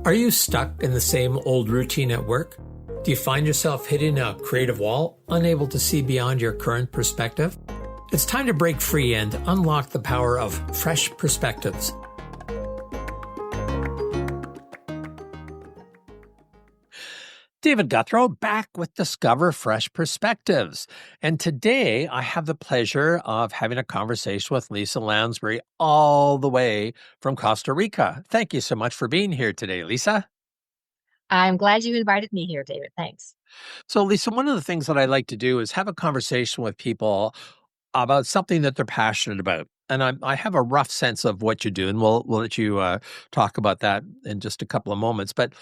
Are you stuck in the same old routine at work? Do you find yourself hitting a creative wall, unable to see beyond your current perspective? It's time to break free and unlock the power of fresh perspectives. David Gouthro back with Discover Fresh Perspectives. And today I have the pleasure of having a conversation with Lisa Lounsbury all the way from Costa Rica. Thank you so much for being here today, Lisa. I'm glad you invited me here, David. Thanks. So, Lisa, one of the things that I like to do is have a conversation with people about something that they're passionate about. And I have a rough sense of what you do, and we'll let you talk about that in just a couple of moments. But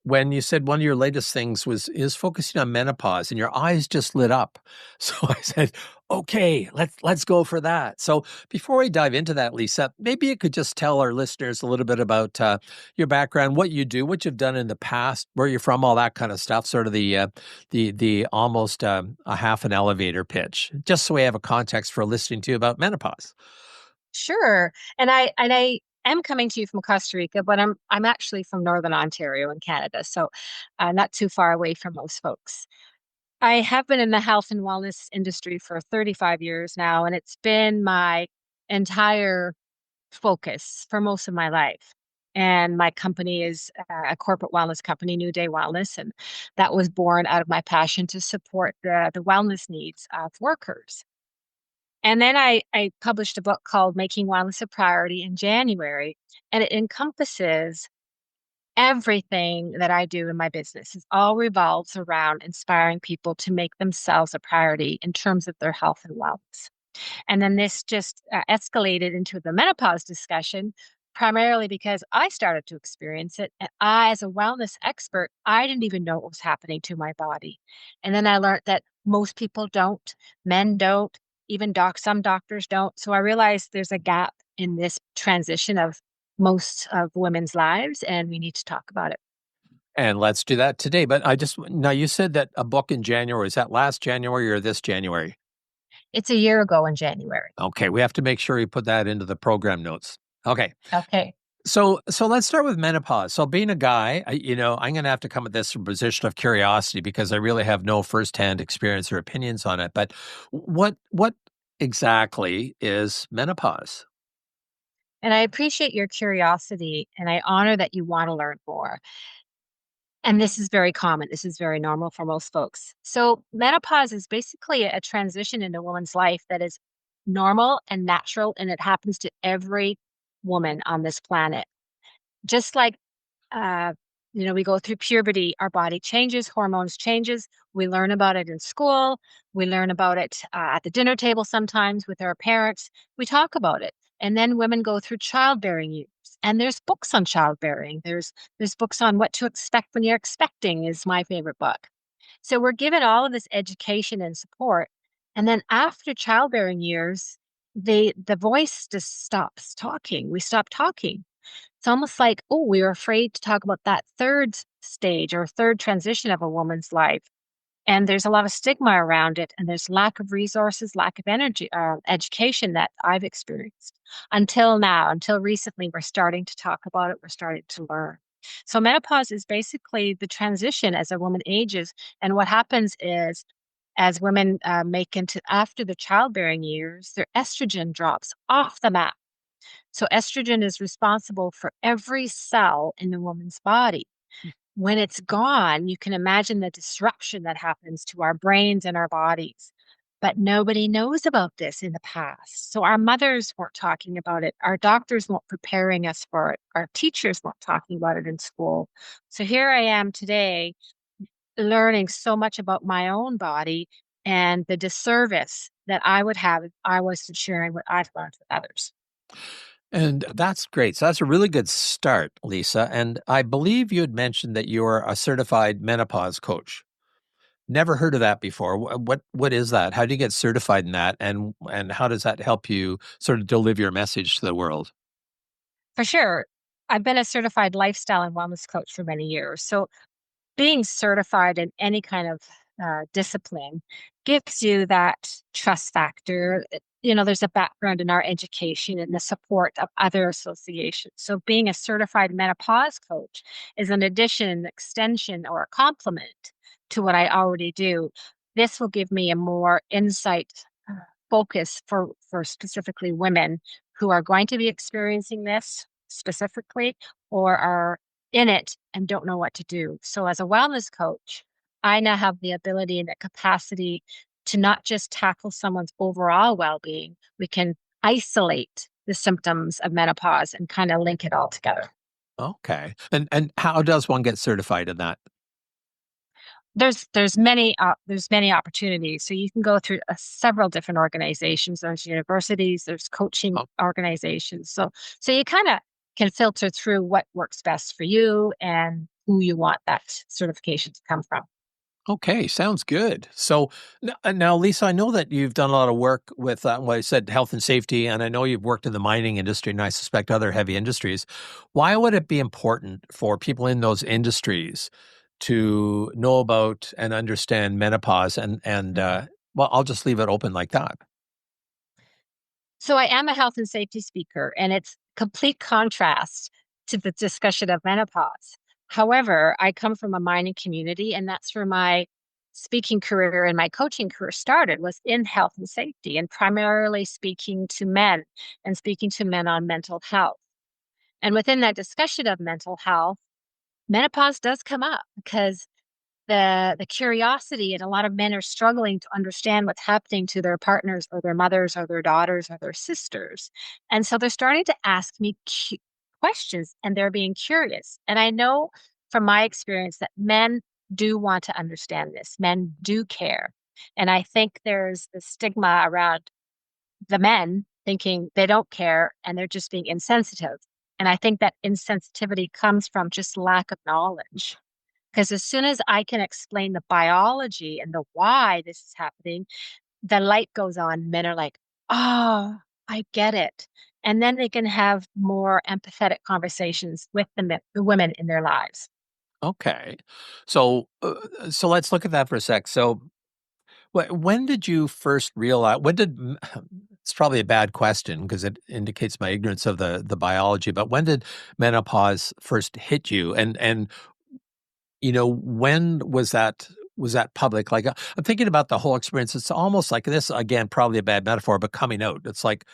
when you said one of your latest things is focusing on menopause, and your eyes just lit up, so I said, "Okay, let's go for that." So before we dive into that, Lisa, maybe you could just tell our listeners a little bit about your background, what you do, what you've done in the past, where you're from, all that kind of stuff. Sort of the almost a half an elevator pitch, just so we have a context for listening to you about menopause. Sure. And I am coming to you from Costa Rica, but I'm actually from Northern Ontario in Canada, so not too far away from most folks. I have been in the health and wellness industry for 35 years now, and it's been my entire focus for most of my life. And my company is a corporate wellness company, New Day Wellness, and that was born out of my passion to support the wellness needs of workers. And then I published a book called Making Wellness a Priority in January, and it encompasses everything that I do in my business. It all revolves around inspiring people to make themselves a priority in terms of their health and wellness. And then this just escalated into the menopause discussion, primarily because I started to experience it. And I, as a wellness expert, I didn't even know what was happening to my body. And then I learned that most people don't, men don't, even some doctors don't. So I realized there's a gap in this transition of most of women's lives, and we need to talk about it. And let's do that today. But now you said that a book in January, is that last January or this January? It's a year ago in January. Okay, we have to make sure you put that into the program notes. Okay. Okay. So let's start with menopause. So being a guy, I'm going to have to come at this from a position of curiosity because I really have no firsthand experience or opinions on it. But what exactly is menopause? And I appreciate your curiosity, and I honor that you want to learn more. And this is very common. This is very normal for most folks. So menopause is basically a transition in a woman's life that is normal and natural, and it happens to every woman on this planet. Just like uh, we go through puberty, our body changes, hormones changes. We learn about it in school. We learn about it at the dinner table sometimes with our parents. We talk about it. And then women go through childbearing years. And there's books on childbearing. There's books on what to expect when you're expecting is my favorite book. So we're given all of this education and support. And then after childbearing years, the voice just stops talking. We stop talking. It's almost like, oh, we were afraid to talk about that third stage or third transition of a woman's life. And there's a lot of stigma around it, and there's lack of resources, lack of energy, education that I've experienced until now. Until recently, we're starting to talk about it. We're starting to learn. So menopause is basically the transition as a woman ages, and what happens is, as women make into after the childbearing years, their estrogen drops off the map. So estrogen is responsible for every cell in the woman's body. When it's gone, you can imagine the disruption that happens to our brains and our bodies. But nobody knows about this in the past. So our mothers weren't talking about it. Our doctors weren't preparing us for it. Our teachers weren't talking about it in school. So here I am today learning so much about my own body and the disservice that I would have if I wasn't sharing what I've learned with others. And that's great. So that's a really good start, Lisa. And I believe you had mentioned that you're a certified menopause coach. Never heard of that before. What is that? How do you get certified in that? And how does that help you sort of deliver your message to the world? For sure. I've been a certified lifestyle and wellness coach for many years. So being certified in any kind of discipline gives you that trust factor. there's a background in our education and the support of other associations. So being a certified menopause coach is an addition, an extension, or a complement to what I already do. This will give me a more insight focus for specifically women who are going to be experiencing this specifically or are in it and don't know what to do. So as a wellness coach, I now have the ability and the capacity to not just tackle someone's overall well-being, we can isolate the symptoms of menopause and kind of link it all together. Okay. And how does one get certified in that? There's many opportunities. So you can go through several different organizations. There's universities, there's coaching Oh, organizations. So you kind of can filter through what works best for you and who you want that certification to come from. okay, sounds good. So now, Lisa, I know that you've done a lot of work with, well, I said health and safety, and I know you've worked in the mining industry, and I suspect other heavy industries. Why would it be important for people in those industries to know about and understand menopause? Well, I'll just leave it open like that. So I am a health and safety speaker, and it's complete contrast to the discussion of menopause. However, I come from a mining community, and that's where my speaking career and my coaching career started was in health and safety and primarily speaking to men and speaking to men on mental health. And within that discussion of mental health, menopause does come up because the curiosity and a lot of men are struggling to understand what's happening to their partners or their mothers or their daughters or their sisters. And so they're starting to ask me questions and they're being curious. And I know from my experience that men do want to understand this. Men do care. And I think there's the stigma around the men thinking they don't care and they're just being insensitive. And I think that insensitivity comes from just lack of knowledge. Because as soon as I can explain the biology and the why this is happening, the light goes on. Men are like, oh, I get it. And then they can have more empathetic conversations with the women in their lives. Okay. So let's look at that for a sec. So when did you first realize, it's probably a bad question because it indicates my ignorance of the biology, but when did menopause first hit you? And when was that public? Like, I'm thinking about the whole experience. It's almost like this, again, probably a bad metaphor, but coming out. It's like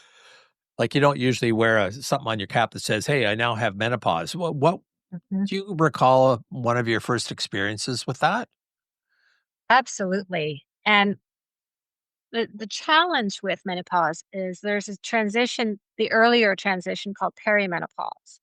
you don't usually wear something on your cap that says, "Hey, I now have menopause." What Mhm. do you recall one of your first experiences with that? Absolutely. And the challenge with menopause is there's a transition, the earlier transition called perimenopause.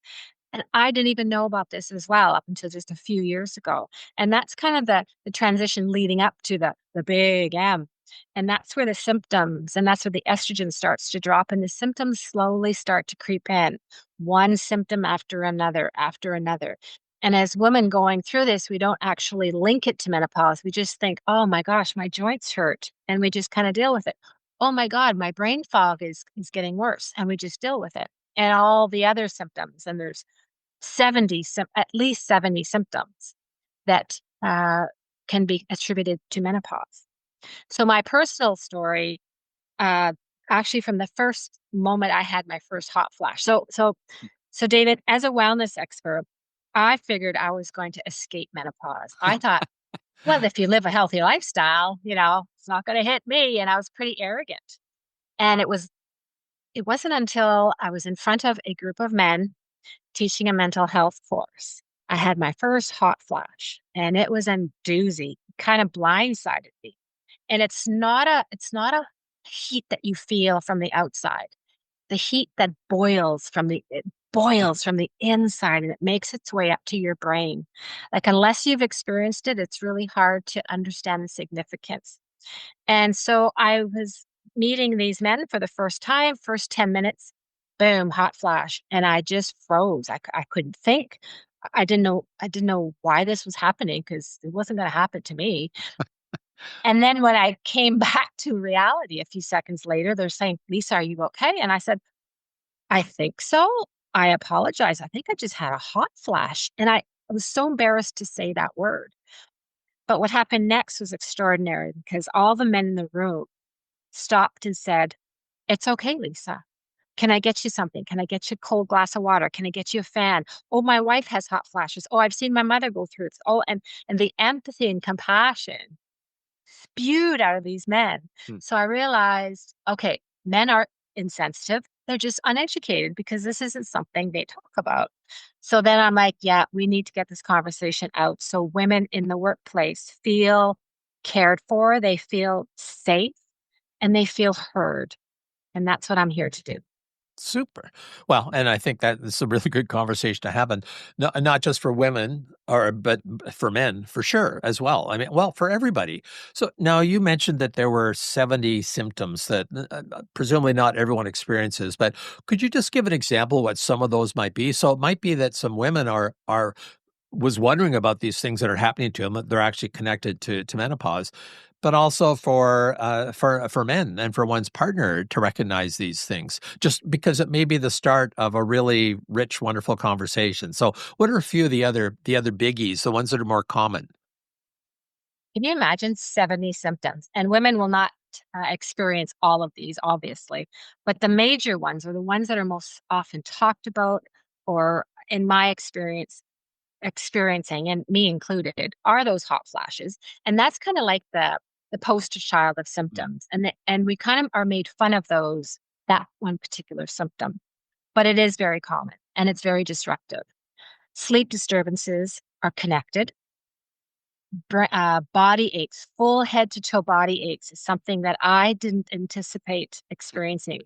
And I didn't even know about this as well up until just a few years ago. And that's kind of the transition leading up to the big M. And that's where the symptoms and that's where the estrogen starts to drop and the symptoms slowly start to creep in, one symptom after another after another. And as women going through this, we don't actually link it to menopause. We just think, oh my gosh, my joints hurt. And we just kind of deal with it. Oh my God, my brain fog is getting worse. And we just deal with it. And all the other symptoms. And there's at least 70 symptoms that can be attributed to menopause. So my personal story, uh, actually from the first moment I had my first hot flash. So David, as a wellness expert, I figured I was going to escape menopause. I thought, well, if you live a healthy lifestyle, it's not going to hit me. And I was pretty arrogant. And it wasn't until I was in front of a group of men teaching a mental health course. I had my first hot flash and it was a doozy, kind of blindsided me. And it's not a heat that you feel from the outside. The heat that boils from the inside and it makes its way up to your brain. Like unless you've experienced it, it's really hard to understand the significance. And so I was meeting these men for the first time, first 10 minutes, boom, hot flash. And I just froze. I couldn't think. I didn't know why this was happening because it wasn't going to happen to me. And then when I came back to reality a few seconds later, they're saying, Lisa, are you okay? And I said, I think so. I apologize. I think I just had a hot flash. And I was so embarrassed to say that word. But what happened next was extraordinary because all the men in the room stopped and said, It's okay, Lisa. Can I get you something? Can I get you a cold glass of water? Can I get you a fan? Oh, my wife has hot flashes. Oh, I've seen my mother go through it. Oh, and the empathy and compassion spewed out of these men. Hmm. So I realized, okay, men are insensitive. They're just uneducated because this isn't something they talk about. So then I'm like, yeah, we need to get this conversation out so women in the workplace feel cared for, they feel safe, and they feel heard. And that's what I'm here to do. Super. Well, and I think that it's a really good conversation to have, and not just for women, but for men for sure as well. I mean, well, for everybody. So now you mentioned that there were 70 symptoms that presumably not everyone experiences, but could you just give an example what some of those might be? So it might be that some women are was wondering about these things that are happening to them, that they're actually connected to menopause, but also for men and for one's partner to recognize these things, just because it may be the start of a really rich, wonderful conversation. So, what are a few of the other biggies, the ones that are more common? Can you imagine 70 symptoms? And women will not experience all of these, obviously, but the major ones, or the ones that are most often talked about, or in my experience, experiencing, and me included, are those hot flashes. And that's kind of like the poster child of symptoms. And we kind of are made fun of those, that one particular symptom. But it is very common and it's very disruptive. Sleep disturbances are connected. Body aches, full head to toe body aches is something that I didn't anticipate experiencing.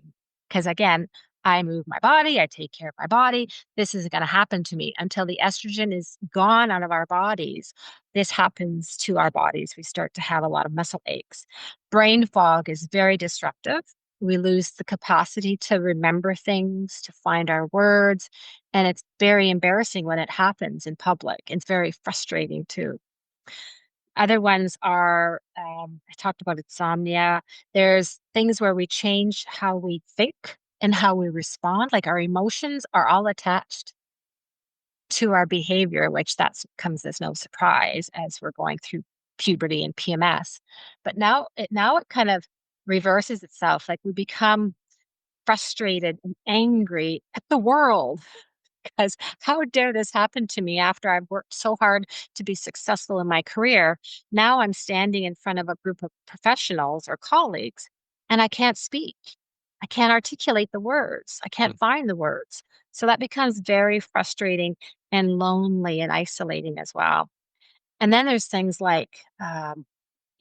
Because again, I move my body, I take care of my body. This isn't going to happen to me until the estrogen is gone out of our bodies. This happens to our bodies. We start to have a lot of muscle aches. Brain fog is very disruptive. We lose the capacity to remember things, to find our words. And it's very embarrassing when it happens in public. It's very frustrating too. Other ones are, I talked about insomnia. There's things where we change how we think and how we respond. Like our emotions are all attached to our behavior, which that comes as no surprise as we're going through puberty and PMS. But now it kind of reverses itself. Like we become frustrated and angry at the world because how dare this happen to me after I've worked so hard to be successful in my career? Now I'm standing in front of a group of professionals or colleagues and I can't speak. I can't articulate the words. I can't find the words. So that becomes very frustrating and lonely and isolating as well. And then there's things like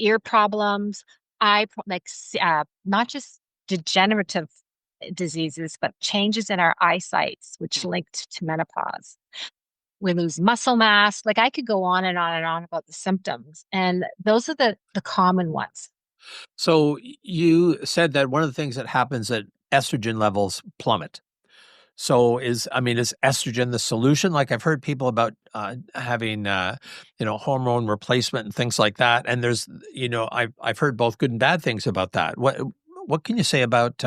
ear problems, not just degenerative diseases, but changes in our eyesight, which linked to menopause. We lose muscle mass. Like I could go on and on and on about the symptoms. And those are the common ones. So you said that one of the things that happens that estrogen levels plummet. So is estrogen the solution? Like I've heard people about having hormone replacement and things like that. And I've heard both good and bad things about that. What can you say about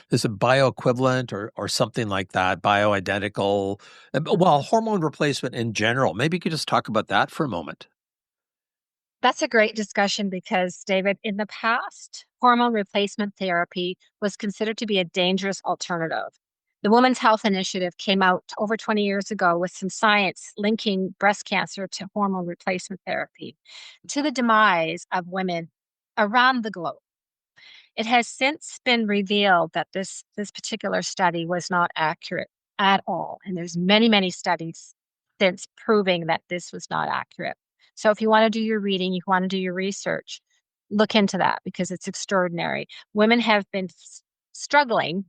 is it bioequivalent or something like that, bioidentical? Well, hormone replacement in general. Maybe you could just talk about that for a moment. That's a great discussion because, David, in the past, hormone replacement therapy was considered to be a dangerous alternative. The Women's Health Initiative came out over 20 years ago with some science linking breast cancer to hormone replacement therapy, to the demise of women around the globe. It has since been revealed that this particular study was not accurate at all, and there's many studies since proving that this was not accurate. So if you want to do your reading, you want to do your research, look into that because it's extraordinary. Women have been struggling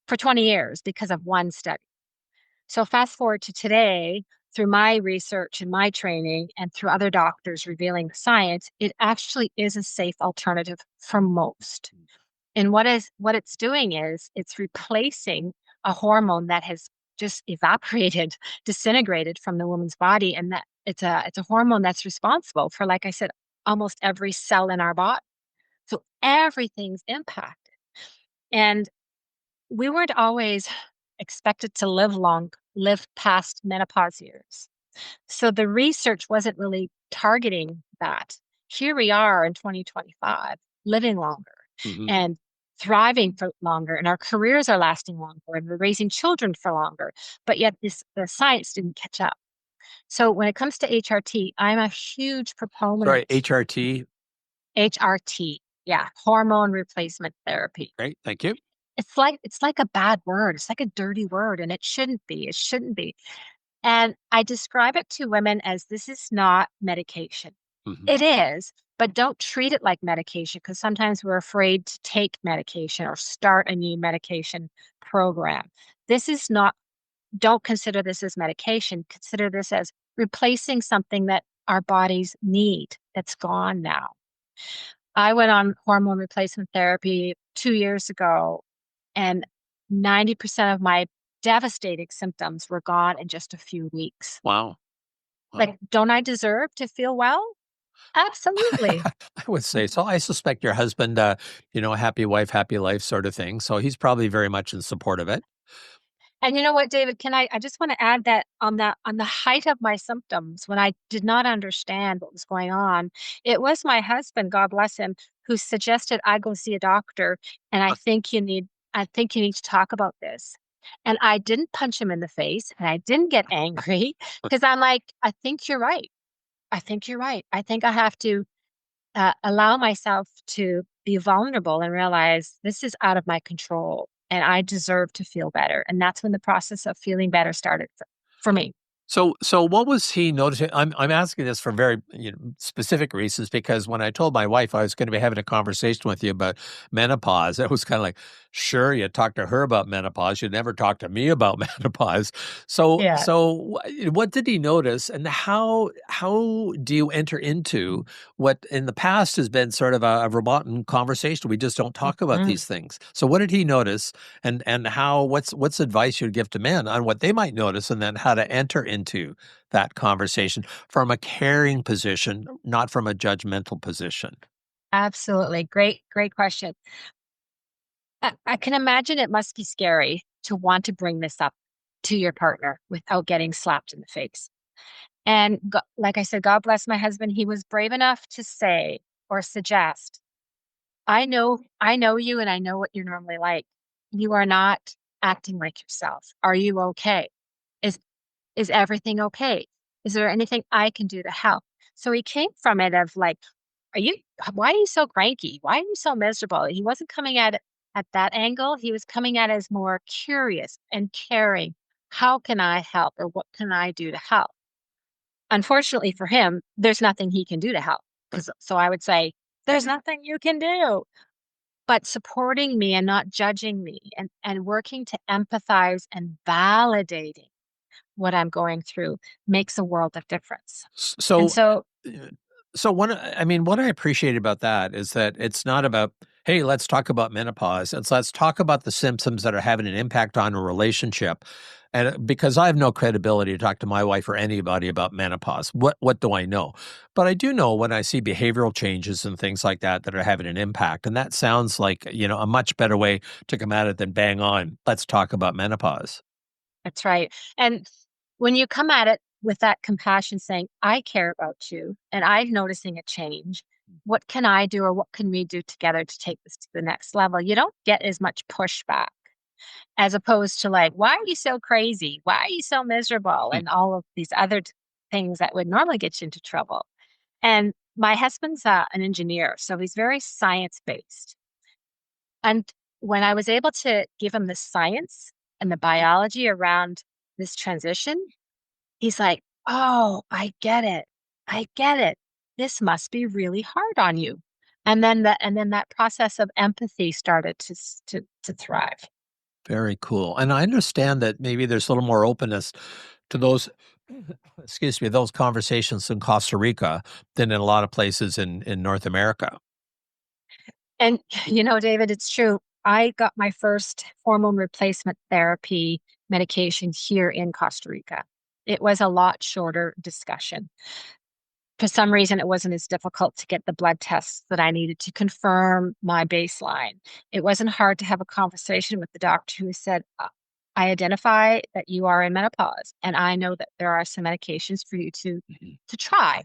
for 20 years because of one study. So fast forward to today, through my research and my training and through other doctors revealing the science, it actually is a safe alternative for most. And what it's doing is it's replacing a hormone that has just evaporated, disintegrated from the woman's body. And that it's a hormone that's responsible for, like I said, almost every cell in our body. So everything's impacted. And we weren't always expected to live past menopause years. So the research wasn't really targeting that. Here we are in 2025, living longer. Hmm. And thriving for longer and our careers are lasting longer and we're raising children for longer. But yet the science didn't catch up. So when it comes to HRT, I'm a huge Sorry, proponent. HRT. HRT, yeah, hormone replacement therapy. Great, thank you. It's like a bad word. It's like a dirty word, and it shouldn't be. It shouldn't be. And I describe it to women as this is not medication. Mhm. It is, but don't treat it like medication because sometimes we're afraid to take medication or start a new medication program. This is not, don't consider this as medication. Consider this as replacing something that our bodies need that's gone now. I went on hormone replacement therapy 2 years ago, and 90% of my devastating symptoms were gone in just a few weeks. Wow. Wow. Like, don't I deserve to feel well? Absolutely. I would say so. I suspect your husband, happy wife, happy life sort of thing. So he's probably very much in support of it. And you know what, David, I just want to add that on the height of my symptoms, when I did not understand what was going on, it was my husband, God bless him, who suggested I go see a doctor. And I think you need to talk about this. And I didn't punch him in the face and I didn't get angry because I'm like, I think you're right. I think you're right. I think I have to allow myself to be vulnerable and realize this is out of my control and I deserve to feel better. And that's when the process of feeling better started for me. So what was he noticing? I'm asking this for very specific reasons because when I told my wife I was going to be having a conversation with you about menopause, it was kind of like, sure, you talk to her about menopause, you never talk to me about menopause. So Yeah. so what did he notice, and how do you enter into what in the past has been sort of a verboten conversation? We just don't talk about Mhm. these things. So what did he notice, and how what's advice you'd give to men on what they might notice, and then how to enter into that conversation from a caring position, not from a judgmental position? Absolutely. Great question. I can imagine it must be scary to want to bring this up to your partner without getting slapped in the face. And like I said, God bless my husband. He was brave enough to say or suggest, I know you and I know what you're normally like. You are not acting like yourself. Are you okay? Is is everything okay? Is there anything I can do to help? So he came from it of like, are you why are you so cranky? Why are you so miserable? He wasn't coming at it at that angle. He was coming at it as more curious and caring. How can I help or what can I do to help? Unfortunately for him, there's nothing he can do to help. Because so I would say, there's nothing you can do. But supporting me and not judging me and working to empathize and validating what I'm going through makes a world of difference. And So so uh, so what I appreciate about that is that it's not about, hey, let's talk about menopause. It's let's talk about the symptoms that are having an impact on a relationship. And because I have no credibility to talk to my wife or anybody about menopause, what do I know? But I do know when I see behavioral changes and things like that that are having an impact. And that sounds like, a much better way to come at it than bang on, let's talk about menopause. that's right. And when you come at it with that compassion, saying, I care about you and I'm noticing a change, what can I do or what can we do together to take this to the next level? You don't get as much pushback as opposed to like, why are you so crazy? Why are you so miserable? Hmm. And all of these other things that would normally get you into trouble. And my husband's an engineer, so he's very science based. And when I was able to give him the science and the biology around this transition, he's like, "Oh, I get it. I get it. This must be really hard on you." And then that process of empathy started to thrive. Very cool. And I understand that maybe there's a little more openness to those, excuse me, those conversations in Costa Rica than in a lot of places in North America. And David, it's true. I got my first hormone replacement therapy medication here in Costa Rica. It was a lot shorter discussion. For some reason, it wasn't as difficult to get the blood tests that I needed to confirm my baseline. It wasn't hard to have a conversation with the doctor who said, I identify that you are in menopause, and I know that there are some medications for you to Mhm. to try.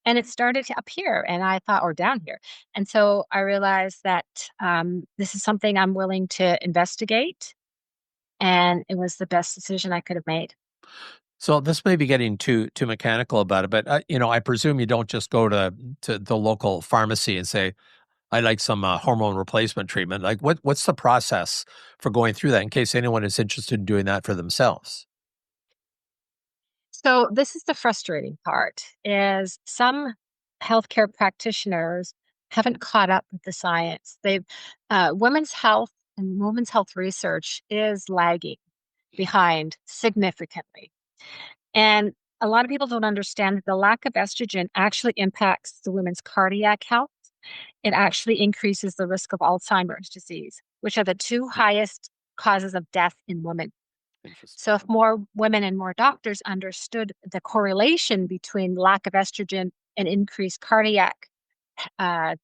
And it started up here, and I thought, or down here. And so I realized that this is something I'm willing to investigate. And it was the best decision I could have made. So this may be getting too mechanical about it, but I presume you don't just go to the local pharmacy and say, "I like some hormone replacement treatment." Like, what's the process for going through that? In case anyone is interested in doing that for themselves. So this is the frustrating part is some healthcare practitioners haven't caught up with the science. They've women's health and women's health research is lagging behind significantly. And a lot of people don't understand that the lack of estrogen actually impacts the women's cardiac health. It actually increases the risk of Alzheimer's disease, which are the two highest causes of death in women. Interesting. So if more women and more doctors understood the correlation between lack of estrogen and increased cardiac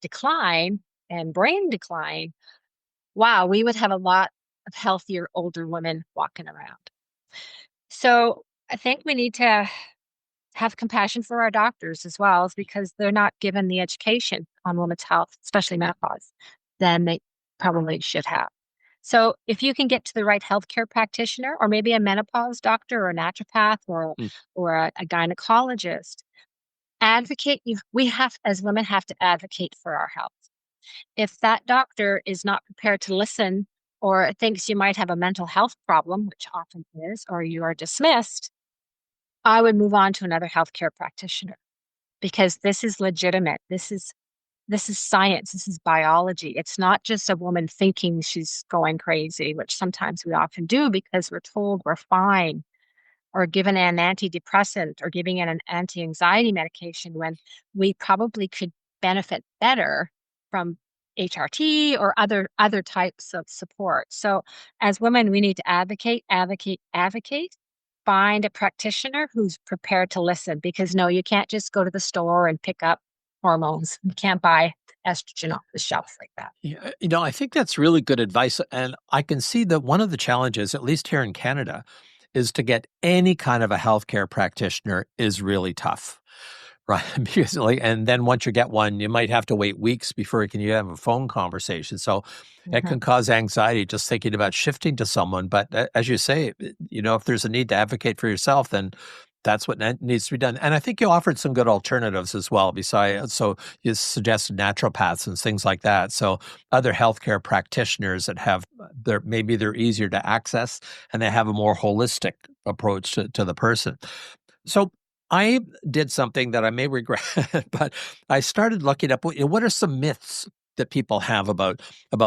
decline and brain decline, wow, we would have a lot of healthier older women walking around. So I think we need to have compassion for our doctors as well, is because they're not given the education on women's health, especially menopause, than they probably should have. So if you can get to the right healthcare practitioner, or maybe a menopause doctor or a naturopath or a gynecologist, advocate. We have, as women, have to advocate for our health. If that doctor is not prepared to listen or thinks you might have a mental health problem, which often is, or you are dismissed, I would move on to another healthcare practitioner because this is legitimate. This is science. This is biology. It's not just a woman thinking she's going crazy, which sometimes we often do because we're told we're fine or given an antidepressant or giving an anti-anxiety medication when we probably could benefit better from HRT or other types of support. So as women, we need to advocate, find a practitioner who's prepared to listen, because no, you can't just go to the store and pick up hormones. You can't buy estrogen off the shelf like that. Yeah, I think that's really good advice. And I can see that one of the challenges, at least here in Canada, is to get any kind of a healthcare practitioner is really tough. Right. Because and then once you get one, you might have to wait weeks before you have a phone conversation. So it Mhm. can cause anxiety just thinking about shifting to someone. But as you say, if there's a need to advocate for yourself, then that's what needs to be done. And I think you offered some good alternatives as well. Besides, so you suggested naturopaths and things like that. So other healthcare practitioners that they're easier to access and they have a more holistic approach to the person. So I did something that I may regret, but I started looking up what are some myths that people have about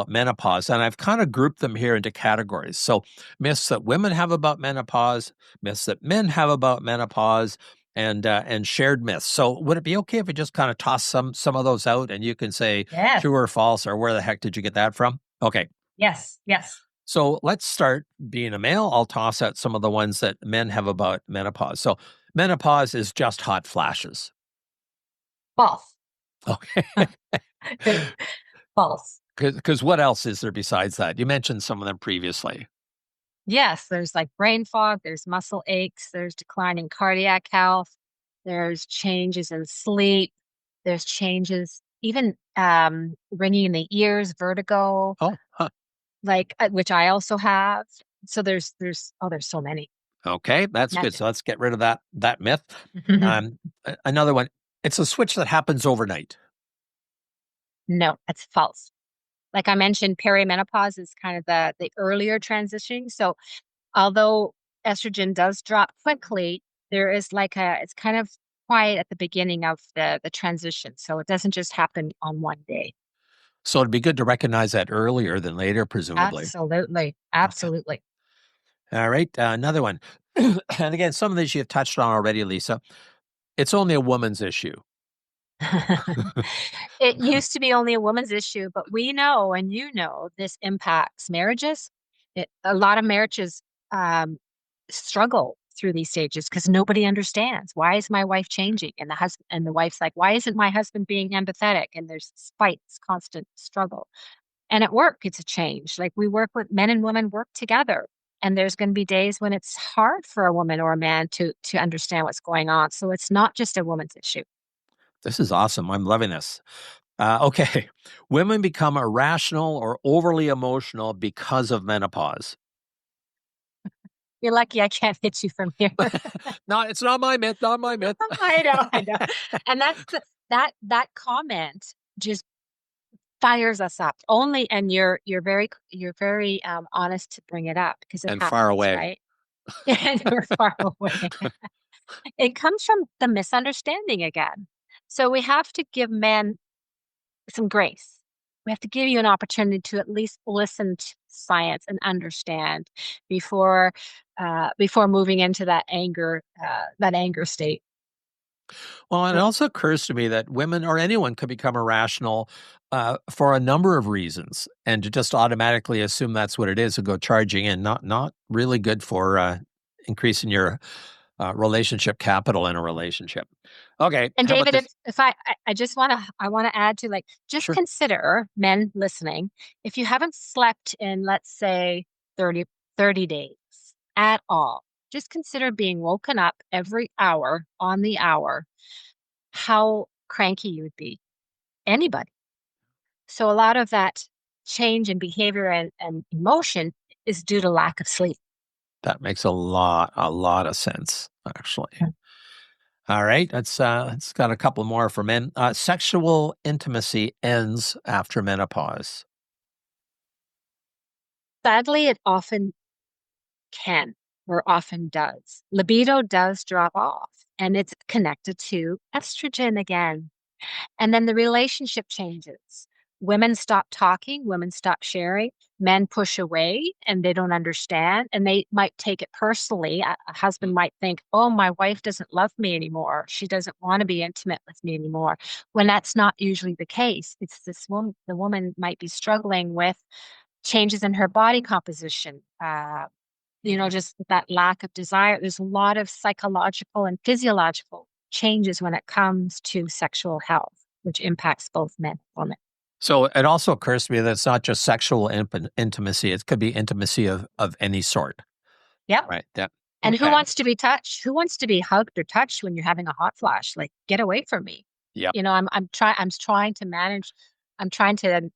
menopause, and I've kind of grouped them here into categories. So myths that women have about menopause, myths that men have about menopause, and shared myths. So would it be okay if we just kind of toss some of those out, and you can say Yes, true or false, or where the heck did you get that from? Okay. yes, yes. So let's start being a male. I'll toss out some of the ones that men have about menopause. So menopause is just hot flashes. False. Okay. False. Because what else is there besides that? You mentioned some of them previously. Yes, there's like brain fog, there's muscle aches, there's declining cardiac health, there's changes in sleep, there's changes, even ringing in the ears, vertigo, Oh, huh. like which I also have. So there's so many. Okay, that's good. Method. So let's get rid of that myth. Another one. It's a switch that happens overnight. No, that's false. Like I mentioned, perimenopause is kind of the earlier transition. So although estrogen does drop quickly, there is it's kind of quiet at the beginning of the transition. So it doesn't just happen on one day. So it'd be good to recognize that earlier than later, presumably. Absolutely. Okay. Absolutely. All right. Another one. And again, some of these you've touched on already, Lisa. It's only a woman's issue. It used to be only a woman's issue, but we know, and this impacts marriages. A lot of marriages um, struggle through these stages because nobody understands, why is my wife changing, and the wife's like, why isn't my husband being empathetic? And there's this fight, this constant struggle. And at work, it's a change. Like we work with men and women work together. And there's going to be days when it's hard for a woman or a man to understand what's going on. So it's not just a woman's issue. This is awesome. I'm loving this. Okay. Women become irrational or overly emotional because of menopause. You're lucky I can't hit you from here. No, it's not my myth, not my myth. I know. And that comment just fires us up. Only, and you're very honest to bring it up because it And far happens, away. right? And we're far away. It comes from the misunderstanding again. So we have to give men some grace. We have to give you an opportunity to at least listen to science and understand before before moving into that anger state. Well, and it also occurs to me that women or anyone could become irrational for a number of reasons, and to just automatically assume that's what it is and go charging in, not really good for increasing your relationship capital in a relationship. Okay, And how about David, this? if I just want to add to, like, just Sure. consider, men listening, if you haven't slept in, let's say, 30 days at all, just consider being woken up every hour on the hour, how cranky you would be. Anybody. So a lot of that change in behavior and emotion is due to lack of sleep. That makes a lot of sense, actually. All right, let's got a couple more for men. Sexual intimacy ends after menopause. Sadly, it often can or often does. Libido does drop off, and it's connected to estrogen again. And then the relationship changes. Women stop talking, women stop sharing, men push away and they don't understand. And they might take it personally. A husband might think, oh, my wife doesn't love me anymore. She doesn't want to be intimate with me anymore. When that's not usually the case. It's this woman, the woman might be struggling with changes in her body composition, just that lack of desire. There's a lot of psychological and physiological changes when it comes to sexual health, which impacts both men and women. So it also occurs to me that it's not just sexual intimacy; it could be intimacy of any sort. Yep. Right. Yeah. And who Okay. wants to be touched? Who wants to be hugged or touched when you're having a hot flash? Like, get away from me. Yep. I'm trying to manage. I'm trying to,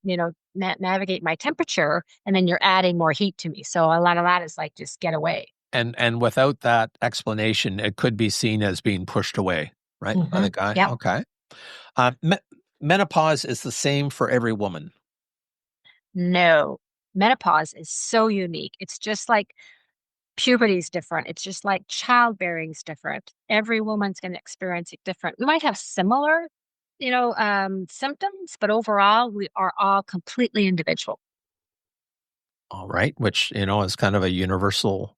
navigate my temperature, and then you're adding more heat to me. So a lot of that is like, just get away. And without that explanation, it could be seen as being pushed away, right, by the guy. Yep. Okay. Menopause is the same for every woman. No, menopause is so unique. It's just like puberty is different. It's just like childbearing is different. Every woman's going to experience it different. We might have similar, symptoms, but overall, we are all completely individual. All right, which is kind of a universal.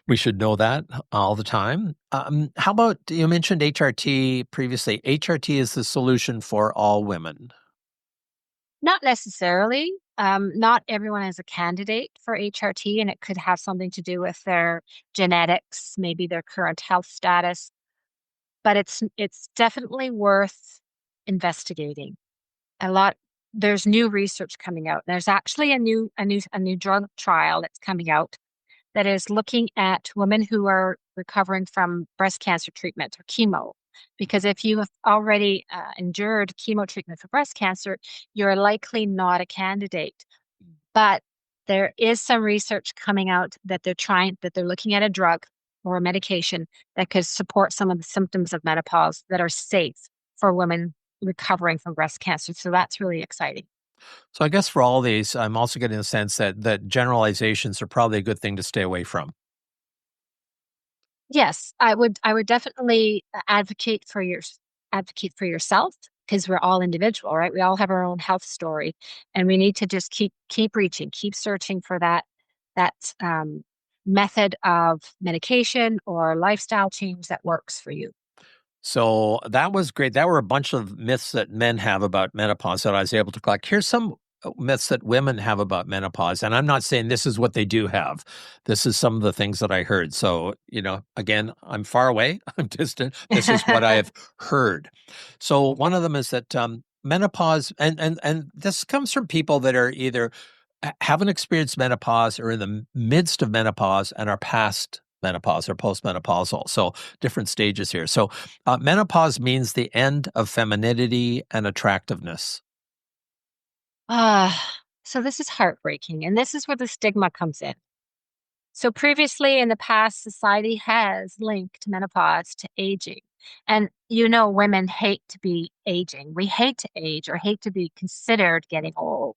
We should know that all the time. How about you mentioned HRT previously? HRT is the solution for all women. Not necessarily. Not everyone is a candidate for HRT, and it could have something to do with their genetics, maybe their current health status. But it's definitely worth investigating. There's new research coming out. There's actually a new drug trial that's coming out that is looking at women who are recovering from breast cancer treatment or chemo. Because if you have already endured chemo treatment for breast cancer, you're likely not a candidate. But there is some research coming out that they're looking at a drug or a medication that could support some of the symptoms of menopause that are safe for women recovering from breast cancer. So that's really exciting. So I guess for all these, I'm also getting the sense that generalizations are probably a good thing to stay away from. Yes, I would definitely advocate for yourself, because we're all individual, right? We all have our own health story, and we need to just keep reaching, keep searching for that method of medication or lifestyle change that works for you. So that was great. That were a bunch of myths that men have about menopause that I was able to collect. Here's some myths that women have about menopause. And I'm not saying this is what they do have. This is some of the things that I heard. So, again, I'm far away. I'm distant. This is what I have heard. So one of them is that menopause, and this comes from people that are either haven't experienced menopause or in the midst of menopause and are past menopause or postmenopausal. So different stages here. So menopause means the end of femininity and attractiveness. So this is heartbreaking, and this is where the stigma comes in. So previously in the past, society has linked menopause to aging. And women hate to be aging. We hate to age or hate to be considered getting old.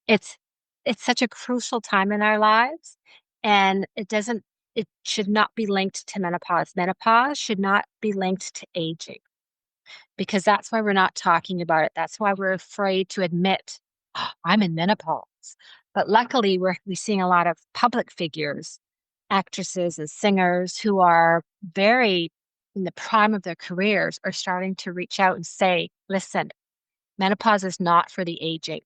It's it's such a crucial time in our lives, and it should not be linked to menopause. Menopause should not be linked to aging because that's why we're not talking about it. That's why we're afraid to admit, "Oh, I'm in menopause." But luckily, we're seeing a lot of public figures, actresses and singers who are very in the prime of their careers are starting to reach out and say, listen, menopause is not for the aging.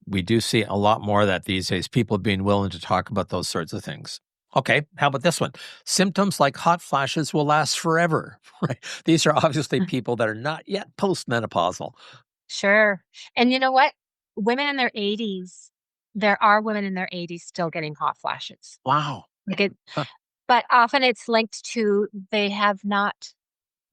We do see a lot more of that these days, people being willing to talk about those sorts of things. Okay, how about this one? Symptoms like hot flashes will last forever, right? These are obviously people that are not yet postmenopausal. Sure. And you know what? Women in their 80s, there are women in their 80s still getting hot flashes. Wow. Like it, Huh. but often it's linked to they have not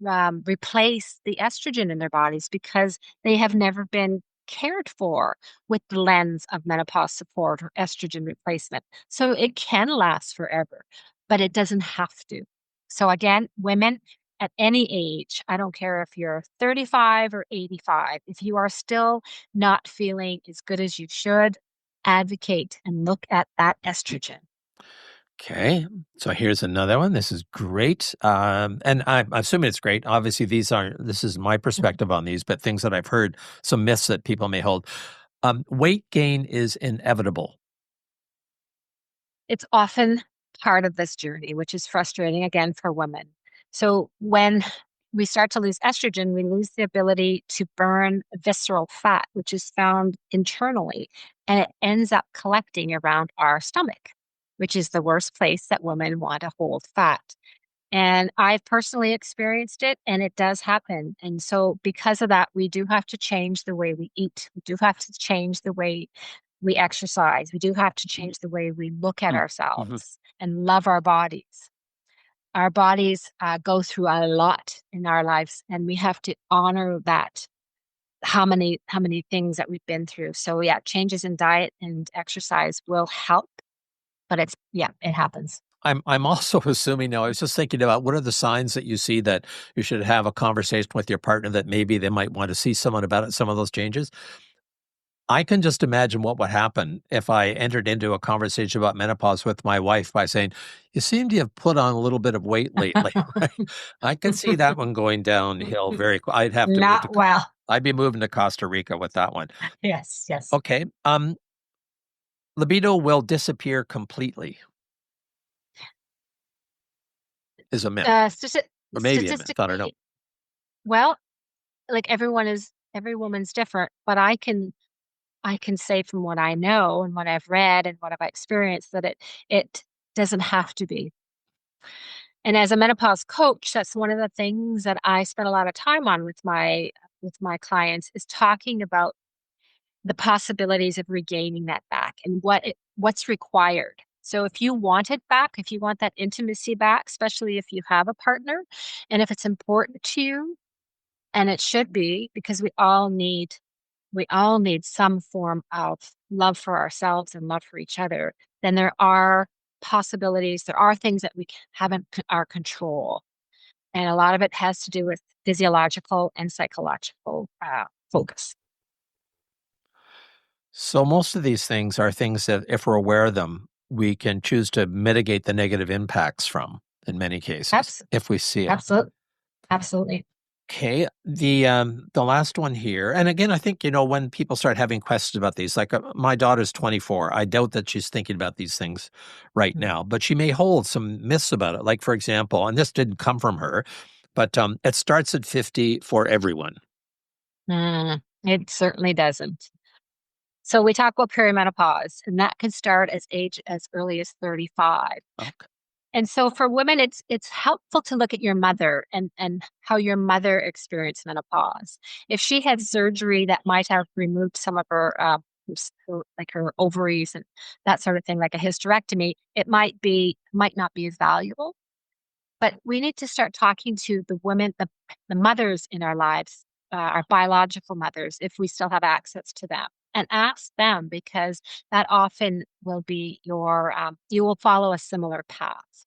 replace the estrogen in their bodies because they have never been cared for with the lens of menopause support or estrogen replacement. So it can last forever, but it doesn't have to. So again, women at any age, I don't care if you're 35 or 85, if you are still not feeling as good as you should, advocate and look at that estrogen. Okay, so here's another one. This is great, and I'm assuming it's great. Obviously, this is my perspective on these, but things that I've heard, some myths that people may hold. Weight gain is inevitable. It's often part of this journey, which is frustrating again for women. So when we start to lose estrogen, we lose the ability to burn visceral fat, which is found internally, and it ends up collecting around our stomach, which is the worst place that women want to hold fat. And I've personally experienced it, and it does happen. And so, because of that, we do have to change the way we eat. We do have to change the way we exercise. We do have to change the way we look at Mm-hmm. ourselves and love our bodies. Our bodies go through a lot in our lives, and we have to honor that. How many things that we've been through. So yeah, changes in diet and exercise will help, but it happens. I'm also assuming now. I was just thinking about what are the signs that you see that you should have a conversation with your partner that maybe they might want to see someone about it, some of those changes. I can just imagine what would happen if I entered into a conversation about menopause with my wife by saying, "You seem to have put on a little bit of weight lately." Right? I can see that one going downhill very quick. I'd have to move to. Not well. I'd be moving to Costa Rica with that one. Yes, yes. Okay. Libido will disappear completely is a myth, or maybe a myth. I don't know. Statistically, well, like every woman's different, but I can say from what I know and what I've read and what I've experienced that it doesn't have to be. And as a menopause coach, that's one of the things that I spend a lot of time on with my clients is talking about the possibilities of regaining that back and what's required. So if you want it back, if you want that intimacy back, especially if you have a partner, and if it's important to you, and it should be because we all need some form of love for ourselves and love for each other, then there are possibilities, there are things that we haven't our control. And a lot of it has to do with physiological and psychological focus. So most of these things are things that if we're aware of them, we can choose to mitigate the negative impacts from in many cases if we see it. Absolutely. Absolutely. Okay, the last one here, and again, I think when people start having questions about these, like my daughter's 24. I doubt that she's thinking about these things right now, but she may hold some myths about it. Like for example, and this didn't come from her, but it starts at 50 for everyone. It certainly doesn't. So we talk about perimenopause, and that can start as early as 35. Okay. And so for women, it's helpful to look at your mother and how your mother experienced menopause. If she had surgery that might have removed some of her her ovaries and that sort of thing, like a hysterectomy, it might not be as valuable. But we need to start talking to the women, the mothers in our lives, our biological mothers, if we still have access to them, and ask them, because that often will be you will follow a similar path.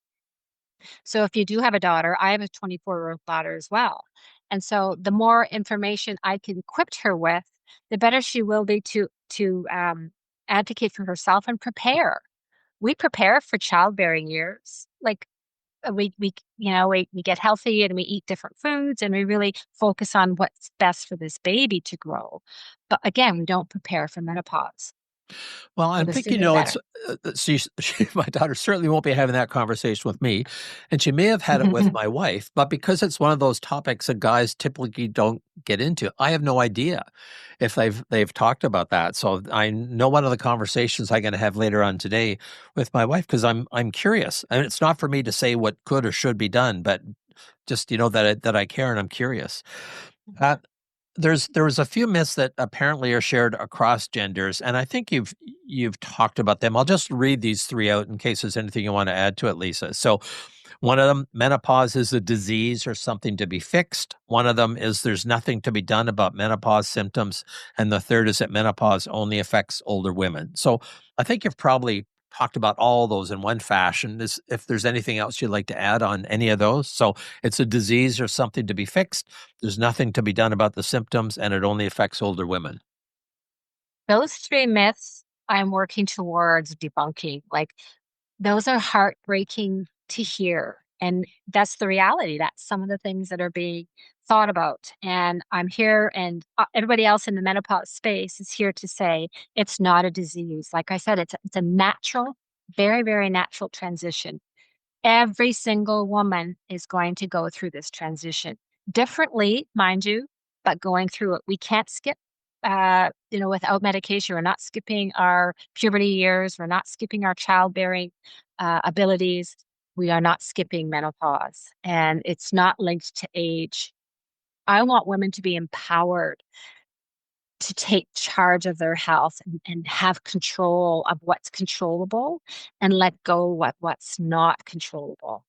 So if you do have a daughter, I have a 24-year-old daughter as well. And so the more information I can equip her with, the better she will be to advocate for herself and prepare. We prepare for childbearing years. Like we get healthy and we eat different foods and we really focus on what's best for this baby to grow. But again, we don't prepare for menopause. Well, So I'm the thinking, sooner the better. it's my daughter certainly won't be having that conversation with me, and she may have had it with my wife, but because it's one of those topics that guys typically don't get into, I have no idea if they've talked about that. So I know one of the conversations I'm going to have later on today with my wife, because I'm curious. I mean, it's not for me to say what could or should be done, but just that I care and I'm curious. Uh, there was a few myths that apparently are shared across genders, and I think you've talked about them. I'll just read these three out in case there's anything you want to add to it, Lisa. So one of them, menopause is a disease or something to be fixed. One of them is there's nothing to be done about menopause symptoms. And the third is that menopause only affects older women. So I think you've probably talked about all those in one fashion. If there's anything else you'd like to add on any of those. So it's a disease or something to be fixed. There's nothing to be done about the symptoms, and it only affects older women. Those three myths I'm working towards debunking. Like, those are heartbreaking to hear. And that's the reality. That's some of the things that are being thought about. And I'm here, and everybody else in the menopause space is here to say it's not a disease. Like I said, it's a natural, very, very natural transition. Every single woman is going to go through this transition differently, mind you, but going through it. We can't skip, without medication. We're not skipping our puberty years. We're not skipping our childbearing abilities. We are not skipping menopause, and it's not linked to age. I want women to be empowered to take charge of their health and have control of what's controllable and let go what's not controllable,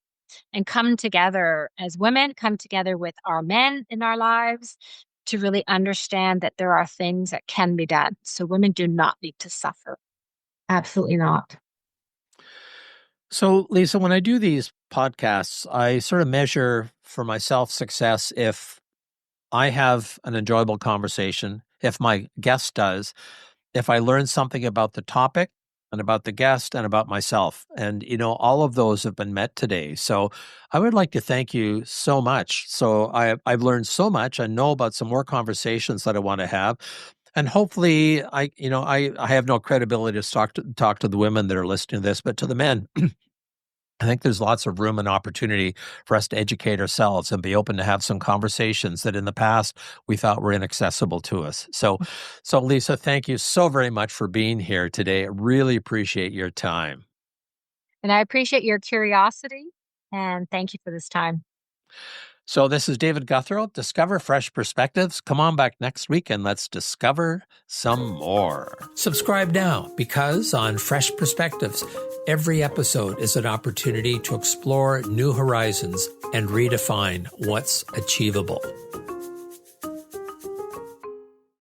and come together as women, come together with our men in our lives to really understand that there are things that can be done. So women do not need to suffer. Absolutely not. So, Lisa, when I do these podcasts, I sort of measure for myself success if I have an enjoyable conversation, if my guest does, if I learn something about the topic and about the guest and about myself. And, all of those have been met today. So I would like to thank you so much. So I've learned so much. I know about some more conversations that I want to have. And hopefully I have no credibility to talk to the women that are listening to this, but to the men, I think there's lots of room and opportunity for us to educate ourselves and be open to have some conversations that in the past we thought were inaccessible to us. So Lisa, thank you so very much for being here today. I really appreciate your time. And I appreciate your curiosity, and thank you for this time. So this is David Gouthro. Discover fresh perspectives. Come on back next week and let's discover some more. Subscribe now, because on Fresh Perspectives, every episode is an opportunity to explore new horizons and redefine what's achievable.